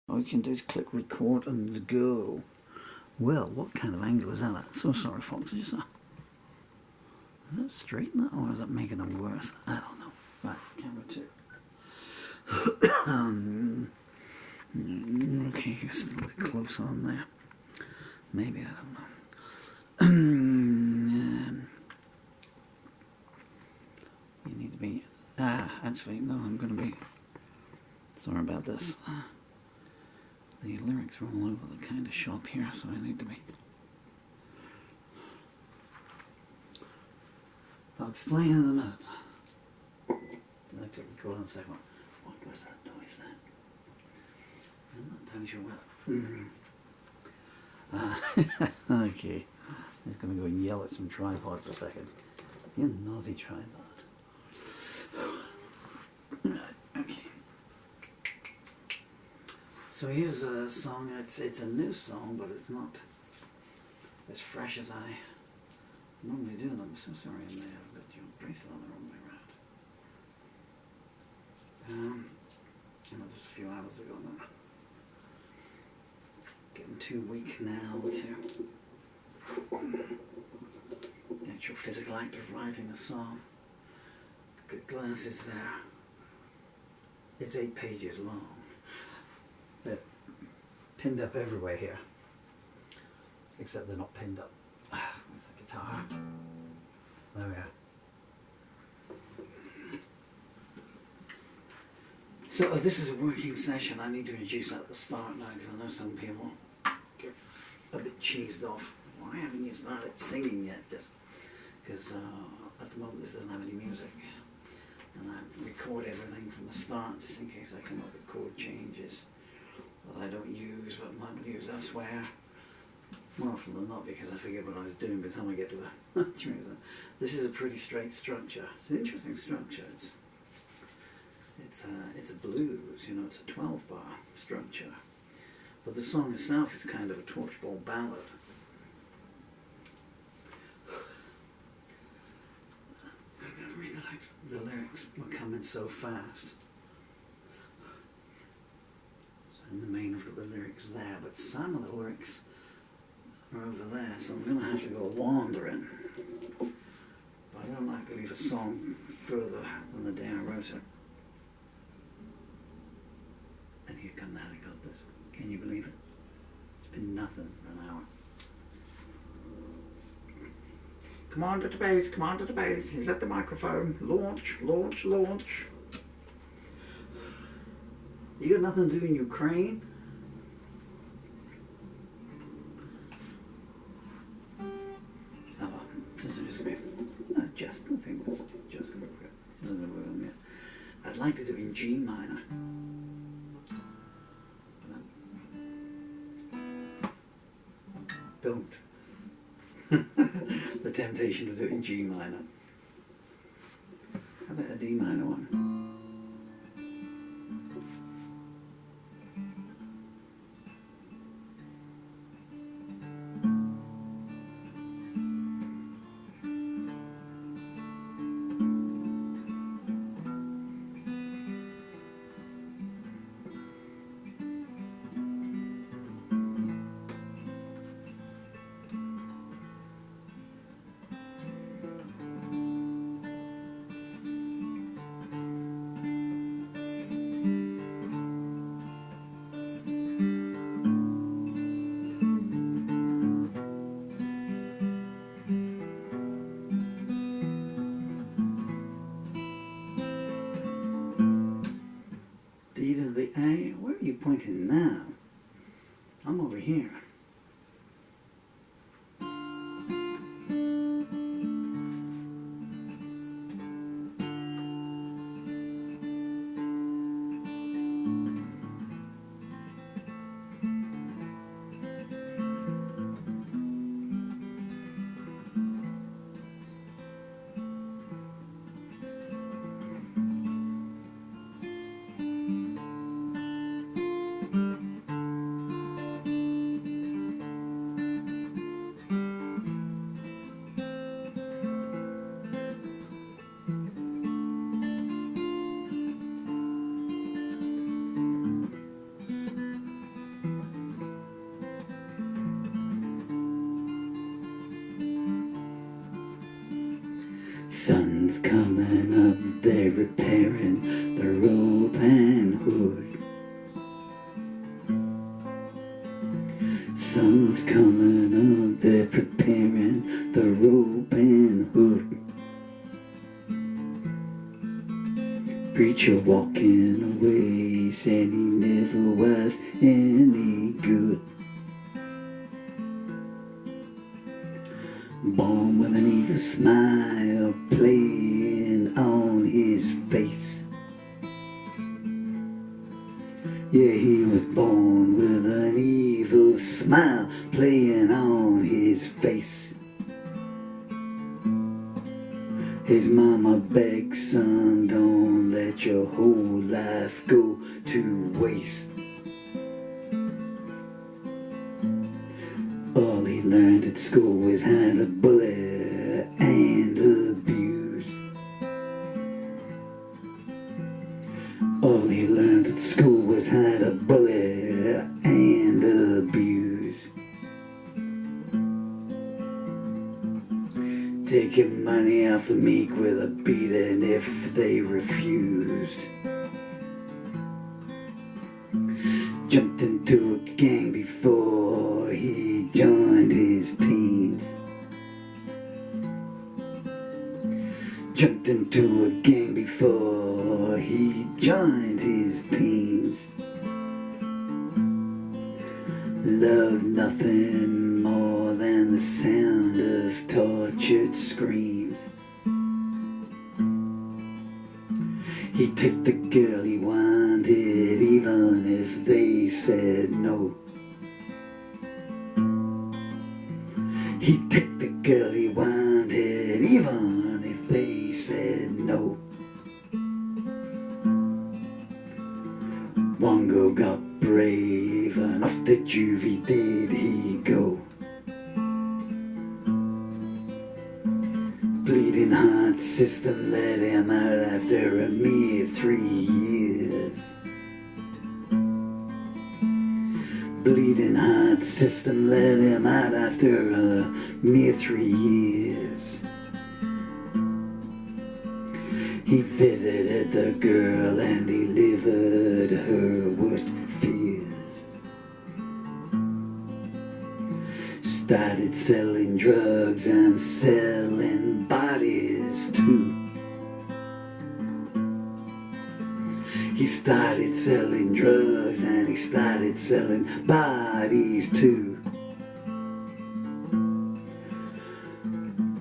All you can do is click record and go. Well, what kind of angle is that? So sorry, folks. Is that straighten that, or is that making it worse? I don't know. Right, camera 2. Okay, just a little bit close on there. Maybe, I don't know. You need to be... actually, no, I'm going to be... Sorry about this. The lyrics are all over the kind of shop here, so I need to be... I'll explain in a minute. I'd like to record on the second one. What was that noise then? I'm not entirely sure what... okay. He's going to go and yell at some tripods a second. You naughty tripod. Right, okay. So here's a song. It's a new song, but it's not as fresh as I normally do them. I'm so sorry I may have got your bracelet on the wrong way around. Just a few hours ago now. Getting too weak now to the actual physical act of writing a song. Good glasses there. It's 8 pages long. They're pinned up everywhere here. Except they're not pinned up. Where's the guitar? There we are. So this is a working session. I need to introduce that at the start now because I know some people get a bit cheesed off. Why haven't you started singing yet? Just because at the moment this doesn't have any music. And I record everything from the start just in case I come up with chord changes that I don't use but might use elsewhere. More often than not because I forget what I was doing by the time I get to the This is a pretty straight structure. It's an interesting structure. It's a blues, you know, it's a 12-bar structure. But the song itself is kind of a torchball ballad. I'm going to read the lyrics. The lyrics were coming so fast. So in the main I've got the lyrics there, but some of the lyrics are over there, so I'm going to have to go wandering. But I don't like to leave a song further than the day I wrote it. And here come the helicopters. Can you believe it? It's been nothing for an hour. Commander to base, commander to base. He's at the microphone. Launch, launch, launch. You got nothing to do in Ukraine? This is just going to be just I think that's just going to be this isn't going to work on me. I'd like to do it in G minor. Don't. The temptation to do it in G minor. How about a D minor one? D to the A. Where are you pointing now? I'm over here. Sun's coming up, they're repairing the rope and hood. Sun's coming up, they're preparing the rope and hood. Preacher walking away, said he never was any good. Born with an evil smile playing on his face. Yeah, he was born with an evil smile playing on his face. His mama begged, son, don't let your whole life go to waste. All he learned at school was how to bully and abuse. All he learned at school was how to bully and abuse. Taking money off the meek with a beating if they refused. Jumped into a gang before he joined his teens. Jumped into a gang before he joined his teens. Loved nothing more than the sound of tortured screams. He'd take the girl he wanted even if they said no. He'd take the girl he wanted even if they said no. One girl got brave and off to juvie did he go. Bleeding heart system let him out after a mere 3 years. Bleeding heart system let him out after a mere 3 years. He visited the girl and delivered her worst fears. Started selling drugs and selling bodies too. He started selling drugs and he started selling bodies too.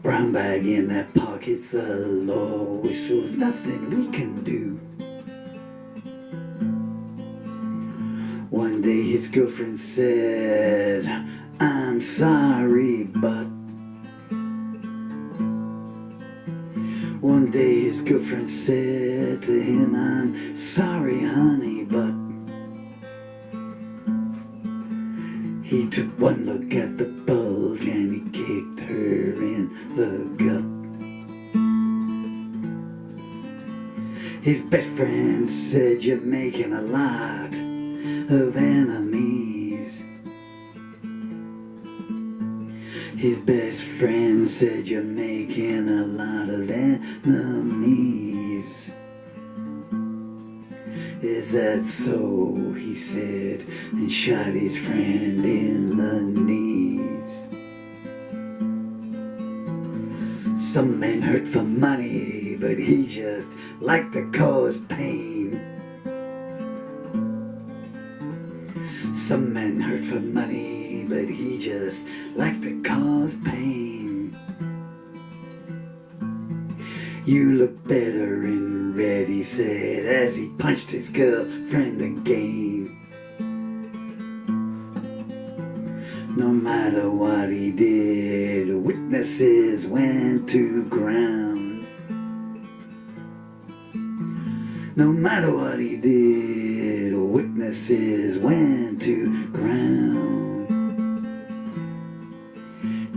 Brown bag in that pocket's the law whistles, nothing we can do. One day his girlfriend said, I'm sorry, but. One day his girlfriend said to him, I'm sorry, honey, but. He took one look at the bulge and he kicked her in the gut. His best friend said, you're making a lot of enemies. His best friend said, you're making a lot of enemies. Is that so? He said, and shot his friend in the knees. Some men hurt for money, but he just liked to cause pain. Some men hurt for money, but he just liked to cause pain. You look better in red, he said, as he punched his girlfriend again. No matter what he did, witnesses went to ground. No matter what he did, witnesses went to ground.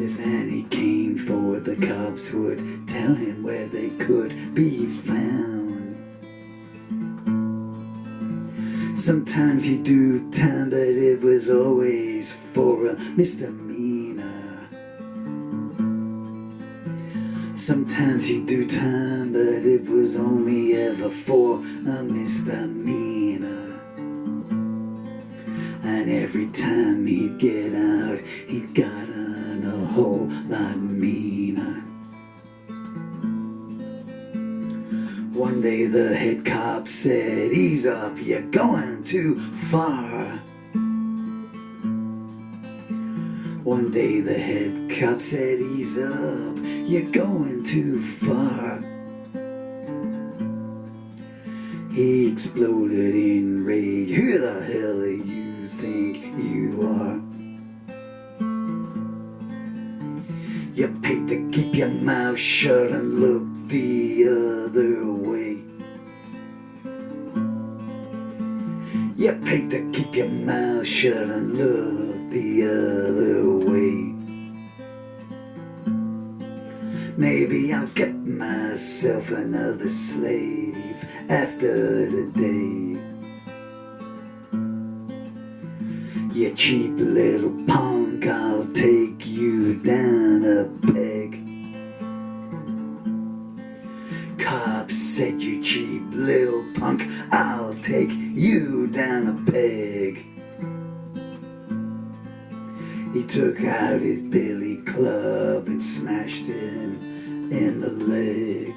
If any came forward, the cops would tell him where they could be found. Sometimes he'd do time, but it was always for a misdemeanor. Sometimes he'd do time, but it was only ever for a misdemeanor. And every time he'd get out, he'd gotten a whole lot meaner. One day the head cop said, "Ease up, you're going too far." One day the head cop said, "Ease up, you're going too far." He exploded in rage. "Who the hell do you think you are? You're paid to keep your mouth shut and look the other way. You're paid to keep your mouth shut and look the other way. Maybe I'll get myself another slave after today. You cheap little punk, I'll take you down a peg." Cop said, "You cheap little punk, I'll take you down a peg." He took out his billy club and smashed him in the leg.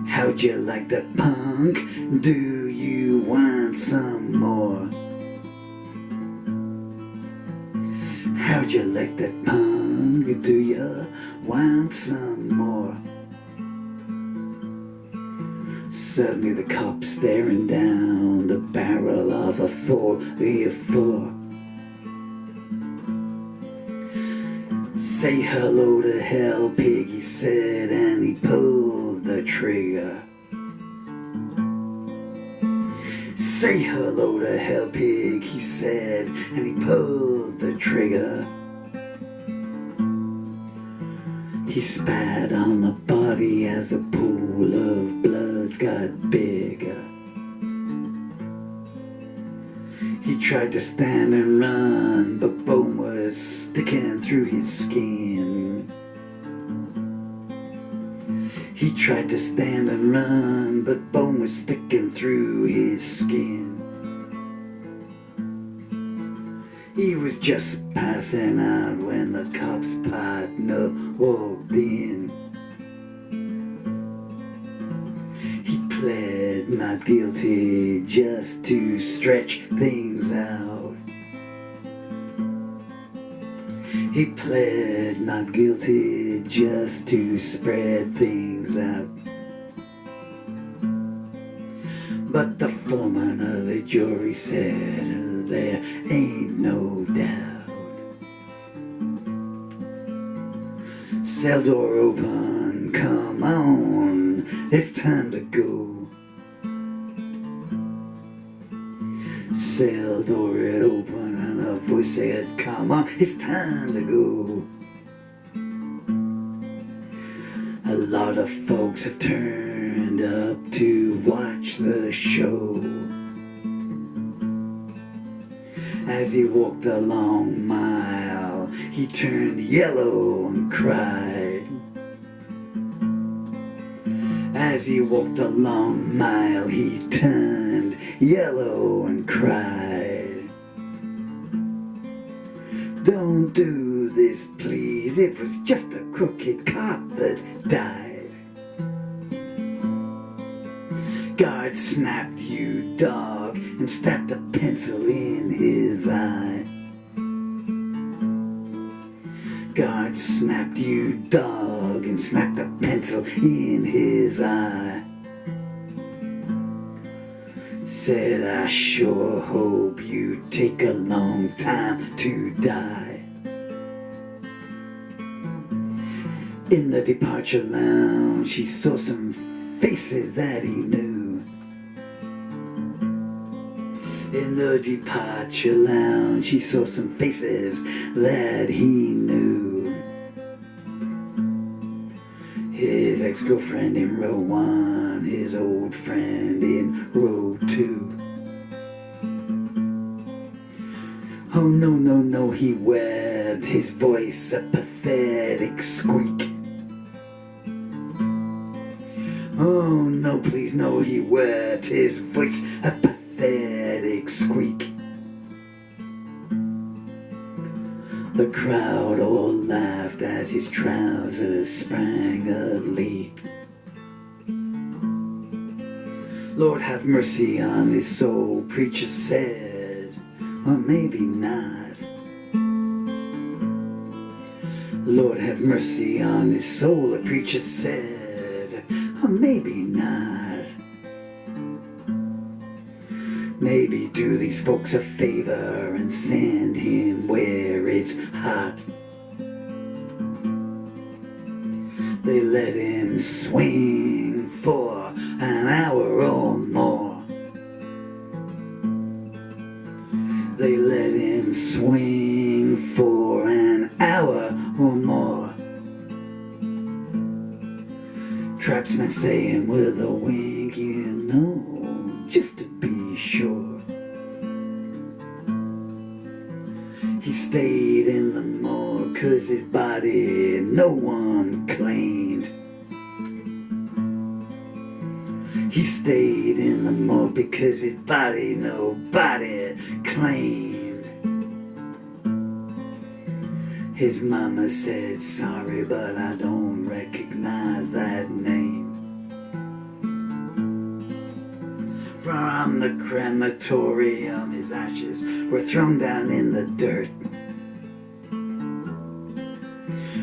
"How'd you like that, punk? Do you want some more? How'd you like that, punk? Do you want some more?" Suddenly the cop staring down the barrel of a 4v4. "Say hello to hell, pig," he said, and he pulled the trigger. "Say hello to hell, pig," he said, and he pulled the trigger. He spat on the body as the pool of blood got bigger. He tried to stand and run, but bone was sticking through his skin. He tried to stand and run, but bone was sticking through his skin. He was just passing out when the cop's partner walked in. He pled not guilty just to stretch things out. He pled not guilty just to spread things out. But the foreman of the jury said there ain't no doubt. Cell door open, come on, it's time to go. Cell door it open and a voice said, "Come on, it's time to go." A lot of folks have turned up to watch the show. As he walked the long mile, he turned yellow and cried. As he walked the long mile, he turned yellow and cried. "Don't do this, please, it was just a crooked cop that died." Guard snapped, "You dog," and stabbed a pencil in his eye. Guard snapped, "You dog," and snapped a pencil in his eye. Said, "I sure hope you take a long time to die." In the departure lounge, he saw some faces that he knew. In the departure lounge, he saw some faces that he knew. His ex-girlfriend in row 1, his old friend in row 2. Oh no, no, no, he webbed his voice a pathetic squeak. Oh no, please no, he webbed his voice a pathetic squeak. The crowd all laughed as his trousers sprang a leak. Lord have mercy on his soul, preacher said, or maybe not. Lord have mercy on his soul, the preacher said, or maybe not. Maybe do these folks a favor and send him where it's hot. They let him swing for an hour or more. They let him swing for an hour or more. Trapsmen saying with a wink, you know, just to be sure. He stayed in the morgue 'cause his body no one claimed. He stayed in the morgue because his body nobody claimed. His mama said, sorry, but I don't recognize that name. From the crematorium, his ashes were thrown down in the dirt.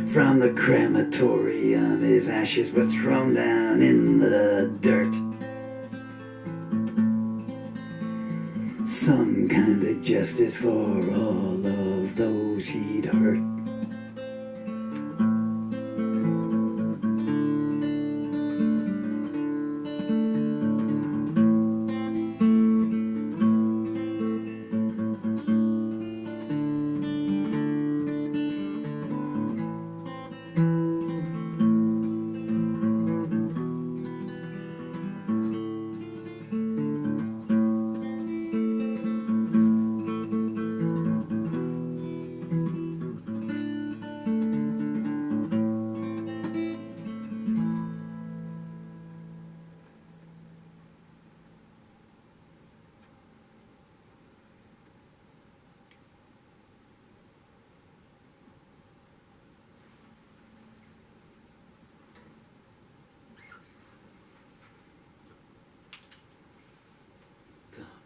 From the crematorium, his ashes were thrown down in the dirt. Some kind of justice for all of those he'd hurt.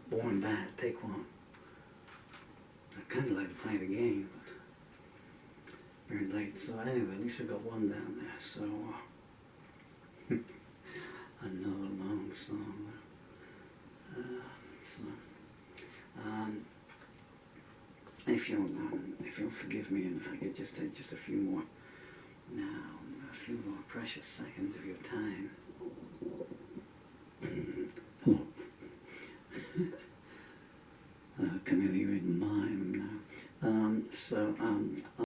Born bad, take one. I kind of like to play the game, but very late. So anyway, at least we got one down there. So another long song. If you'll forgive me, and if I could just take just a few more now, a few more precious seconds of your time. Hello. Can you read mime now?